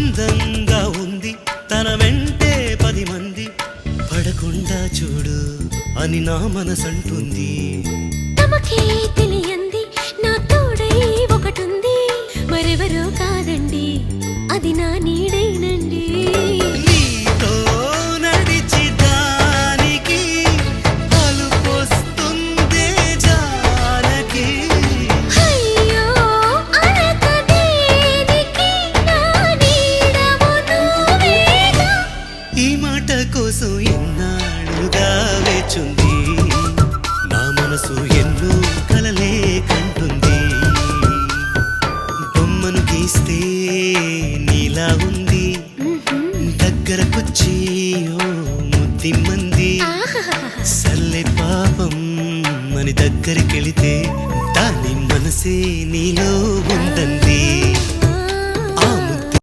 అందంగా ఉంది తన వెంటే 10 మంది పడకుండా చూడు అని నా మనసంటుంది. తమకే తెలియంది నా తోడై ఒకటుంది, మరెవరో కాదండి అది నా నీడైనండి. నీతో నడిచి దానికి అలుపొస్తుందే జానకి. అయ్యో అనక దేనికి నా నీడవు నువ్వేగా. ఈ మాట కోసం ఎన్నాళ్ళుగా వేచుంది నా మనసు ఎన్నో కలలే కంటుంది. బొమ్మను గీస్తే నీలా ఉంది దగ్గరకొచ్చి ఓ ముద్దిమ్మంది. సల్లే పాపం అని దగ్గరికెళితే దాని మనసే నీలో ఉందంది.